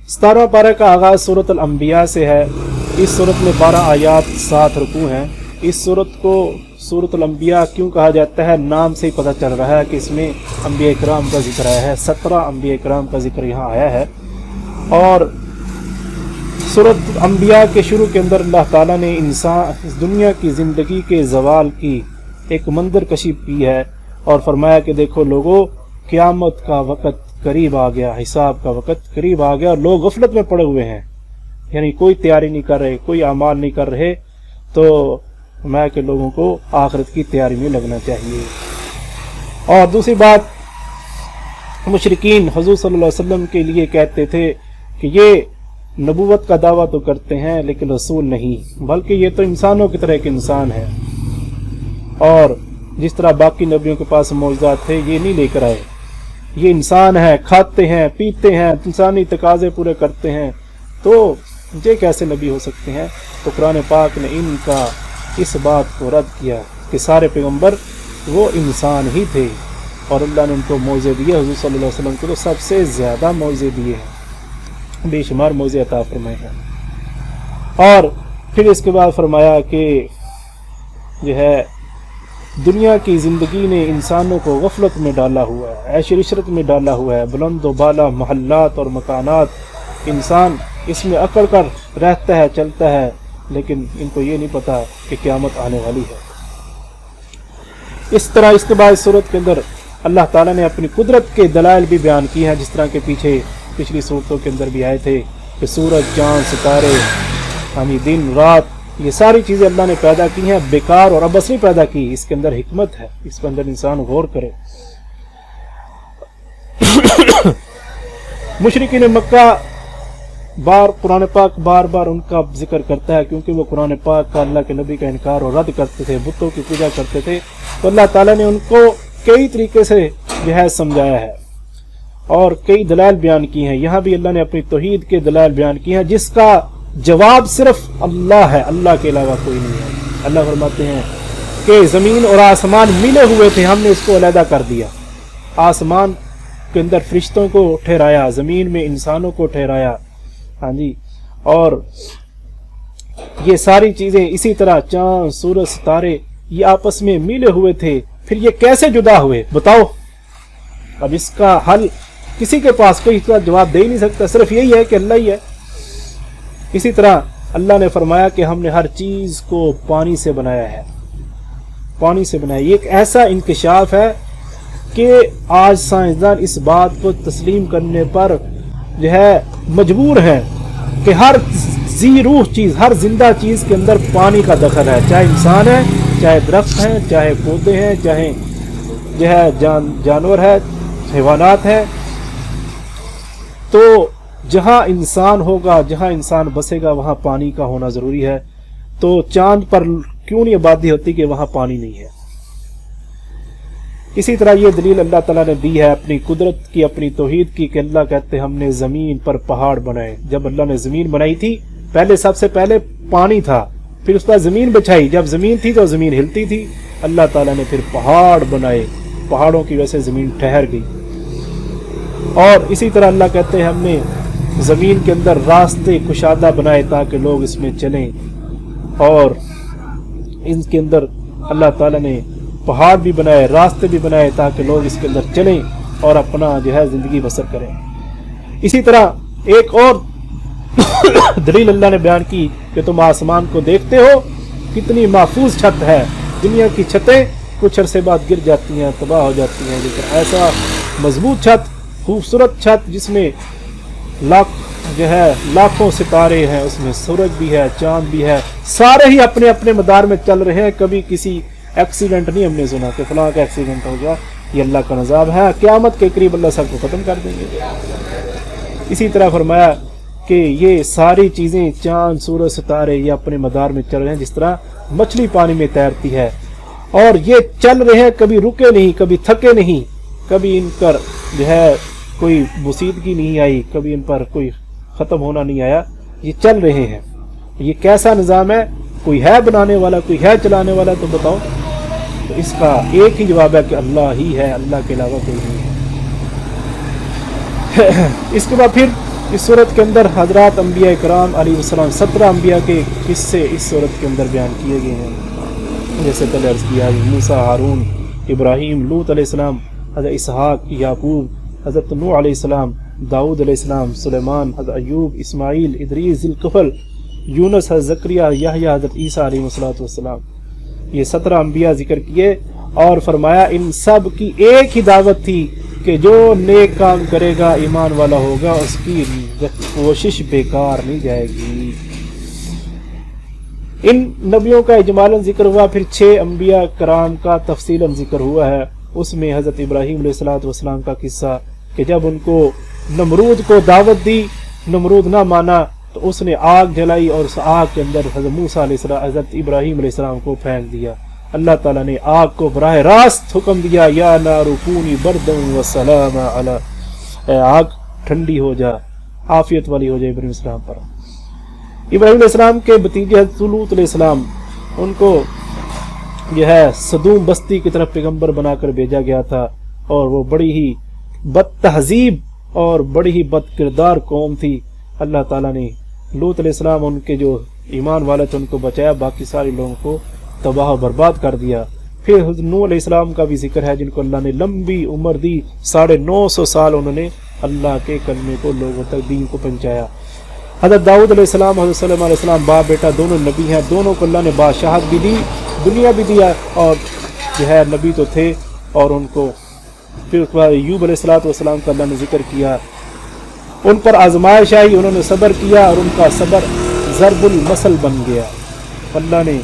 17वां पारा का आगाज़ सूरत अल-अंबिया से है। इस सूरत में 12 आयात 7 रुकू हैं। इस सूरत को सूरत अल-अंबिया क्यों कहा जाता है, नाम से ही पता चल रहा है कि इसमें अंबिया इकराम का जिक्र आया है। 17 अंबिया इकराम का जिक्र यहाँ आया है। और सूरत अंबिया के शुरू के अंदर अल्लाह ताला ने इंसान इस दुनिया की ज़िंदगी के ज़वाल की एक मंजर कशी की है और फरमाया कि देखो लोगों, क़यामत का वक़्त करीब आ गया, हिसाब का वक़्त करीब आ गया और लोग गफलत में पड़े हुए हैं, यानी कोई तैयारी नहीं कर रहे, कोई अमाल नहीं कर रहे। तो मैं के लोगों को आखिरत की तैयारी में लगना चाहिए। और दूसरी बात, मुशरिकीन हुज़ूर सल्लल्लाहु अलैहि वसल्लम के लिए कहते थे कि ये नबूवत का दावा तो करते हैं लेकिन रसूल नहीं, बल्कि ये तो इंसानों की तरह एक इंसान है और जिस तरह बाकी नबियों के पास मौजूदात थे ये नहीं लेकर आए। ये इंसान है, खाते हैं, पीते हैं, इंसानी तकाजे पूरे करते हैं, तो ये कैसे नबी हो सकते हैं। तो कुरान पाक ने इनका इस बात को रद्द किया कि सारे पैगंबर वो इंसान ही थे और अल्लाह ने उनको मौज़े दिए। हुज़ूर सल्लल्लाहु अलैहि वसल्लम को तो सबसे ज़्यादा मौज़े दिए हैं, बेशुमार मौज़े अता फरमाए हैं। और फिर इसके बाद फरमाया कि जो है दुनिया की ज़िंदगी ने इंसानों को गफलत में डाला हुआ है, ऐश इशरत में डाला हुआ है। बुलंद व बाला महल्लात और मकानात, इंसान इसमें अकड़ कर रहता है, चलता है, लेकिन इनको ये नहीं पता कि क़यामत आने वाली है। इस तरह इसके बाद इस सूरत के अंदर अल्लाह ताला ने अपनी कुदरत के दलाइल भी बयान किए हैं, जिस तरह के पीछे पिछली सूरतों के अंदर भी आए थे कि सूरज, चाँद, सितारे, यानी दिन रात, ये सारी चीज़ें अल्लाह ने पैदा की हैं, बेकार और अबस नहीं पैदा की। इसके अंदर हिकमत है, इसके अंदर इंसान गौर करे। मुशरिकीन मक्का कुरान पाक बार बार उनका जिक्र करता है, क्योंकि वो कुरान पाक का, अल्लाह के नबी का इनकार और रद्द करते थे, बुतों की पूजा करते थे। तो अल्लाह ताला ने उनको कई तरीके से जो है समझाया है और कई दलाइल बयान की हैं। यहाँ भी अल्लाह ने अपनी तौहीद के दलाइल बयान की हैं, जिसका जवाब सिर्फ अल्लाह है, अल्लाह के अलावा कोई नहीं है। अल्लाह फरमाते हैं कि ज़मीन और आसमान मिले हुए थे, हमने इसको अलहदा कर दिया। आसमान के अंदर फरिश्तों को ठहराया, ज़मीन में इंसानों को ठहराया। हाँ जी, और ये सारी चीज़ें इसी तरह चाँद, सूरज, सितारे ये आपस में मिले हुए थे, फिर ये कैसे जुदा हुए बताओ। अब इसका हल किसी के पास कोई इसका जवाब दे ही नहीं सकता, सिर्फ यही है कि अल्लाह ही है। इसी तरह अल्लाह ने फरमाया कि हमने हर चीज़ को पानी से बनाया है, पानी से बनाया। ये एक ऐसा इंकशाफ है कि आज साइंसदान इस बात को तस्लीम करने पर जो है मजबूर है कि हर जी रूह चीज़, हर जिंदा चीज़ के अंदर पानी का दखल है, चाहे इंसान है, चाहे दरख्त हैं, चाहे पौधे हैं, चाहे जो है जानवर है, हैवानात है। तो जहाँ इंसान होगा, जहाँ इंसान बसेगा, वहाँ पानी का होना ज़रूरी है। तो चांद पर क्यों नहीं आबादी होती कि वहाँ पानी नहीं है। इसी तरह ये दलील अल्लाह ताला ने दी है अपनी कुदरत की, अपनी तौहीद की, कि अल्लाह कहते हमने ज़मीन पर पहाड़ बनाए। जब अल्लाह ने ज़मीन बनाई थी, पहले सबसे पहले पानी था, फिर उस पर ज़मीन बिछाई। जब ज़मीन थी तो ज़मीन हिलती थी, अल्लाह ताला ने फिर पहाड़ बनाए, पहाड़ों की वजह से ज़मीन ठहर गई। और इसी तरह अल्लाह कहते हैं हमने ज़मीन के अंदर रास्ते कुशादा बनाए ताकि लोग इसमें चलें, और इनके अंदर अल्लाह ताला ने पहाड़ भी बनाए, रास्ते भी बनाए ताकि लोग इसके अंदर चलें और अपना जो है ज़िंदगी बसर करें। इसी तरह एक और दलील अल्लाह ने बयान की कि तुम आसमान को देखते हो, कितनी महफूज छत है। दुनिया की छतें कुछ अरसे बाद गिर जाती हैं, तबाह हो जाती हैं, लेकिन ऐसा मजबूत छत, खूबसूरत छत जिसमें लाखों सितारे हैं, उसमें सूरज भी है, चांद भी है, सारे ही अपने अपने मदार में चल रहे हैं। कभी किसी एक्सीडेंट नहीं हमने सुना कि फलां का एक्सीडेंट हो गया। ये अल्लाह का निज़ाम है, क़यामत के करीब अल्लाह सबको ख़त्म कर देंगे। इसी तरह फरमाया कि ये सारी चीज़ें, चांद, सूरज, सितारे, ये अपने मदार में चल रहे हैं, जिस तरह मछली पानी में तैरती है। और ये चल रहे हैं, कभी रुके नहीं, कभी थके नहीं, कभी इन पर जो है कोई मुसीबत नहीं आई, कभी इन पर कोई ख़त्म होना नहीं आया, ये चल रहे हैं। ये कैसा निज़ाम है? कोई है बनाने वाला, कोई है चलाने वाला? तो बताओ। तो इसका एक ही जवाब है कि अल्लाह ही है, अल्लाह के अलावा कोई नहीं है। इसके बाद फिर اس صورت کے اندر حضرات انبیاء کرام علیہ السلام 17 انبیاء کے قصے اس صورت کے اندر بیان کیے گئے ہیں، جیسے پہلے عرض کیا موسیٰ، ہارون، ابراہیم، لوط علیہ السلام، حضرت اسحاق، یعقوب، حضرت نوح علیہ السلام، داؤد علیہ السلام، سلیمان، حضرت ایوب، اسماعیل، ادریس، ذوالکفل، یونس، حضرت زکریا، یحییٰ، حضرت عیسیٰ علیہ السلام، یہ 17 انبیاء ذکر کیے، اور فرمایا ان سب کی ایک ہی دعوت تھی کہ جو نیک کام کرے گا، ایمان والا ہوگا، اس کی کوشش بیکار نہیں جائے گی۔ ان نبیوں کا اجمالاً ذکر ہوا، پھر 6 انبیاء کرام کا تفصیلاً ذکر ہوا ہے۔ اس میں حضرت ابراہیم علیہ السلام کا قصہ کہ جب ان کو نمرود کو دعوت دی، نمرود نہ مانا تو اس نے آگ جلائی، اور اس آگ کے اندر حضرت موسیٰ علیہ السلام، حضرت ابراہیم علیہ السلام کو پھینک دیا۔ اللہ تعالیٰ نے آگ کو براہ راست حکم دیا، یا نار کونی بردا وسلام علی، اے آگ ٹھنڈی ہو جا، عافیت والی ہو جائے ابراہیم علیہ السلام پر۔ ابراہیم علیہ السلام کے بھتیجے حضرت لوط علیہ السلام، ان کو جو ہے صدوم بستی کی طرف پیغمبر بنا کر بھیجا گیا تھا، اور وہ بڑی ہی بد تہذیب اور بڑی ہی بد کردار قوم تھی۔ اللہ تعالیٰ نے لوط علیہ السلام ان کے جو ایمان والے تھے ان کو بچایا، باقی سارے لوگوں کو تباہ و برباد کر دیا۔ پھر حضرت نوح علیہ السلام کا بھی ذکر ہے، جن کو اللہ نے لمبی عمر دی، 950 سال انہوں نے اللہ کے کلمے کو لوگوں تک، دین کو پہنچایا۔ حضرت داؤد علیہ السلام، حضرت سلیمان علیہ السلام باپ بیٹا دونوں نبی ہیں، دونوں کو اللہ نے بادشاہت بھی دی، دنیا بھی دیا، اور جو ہے نبی تو تھے۔ اور ان کو پھر اس کے بعد ایوب علیہ السلام کا اللہ نے ذکر کیا، ان پر آزمائش آئی، انہوں نے صبر کیا، اور ان کا صبر ضرب المثل بن گیا۔ اللہ نے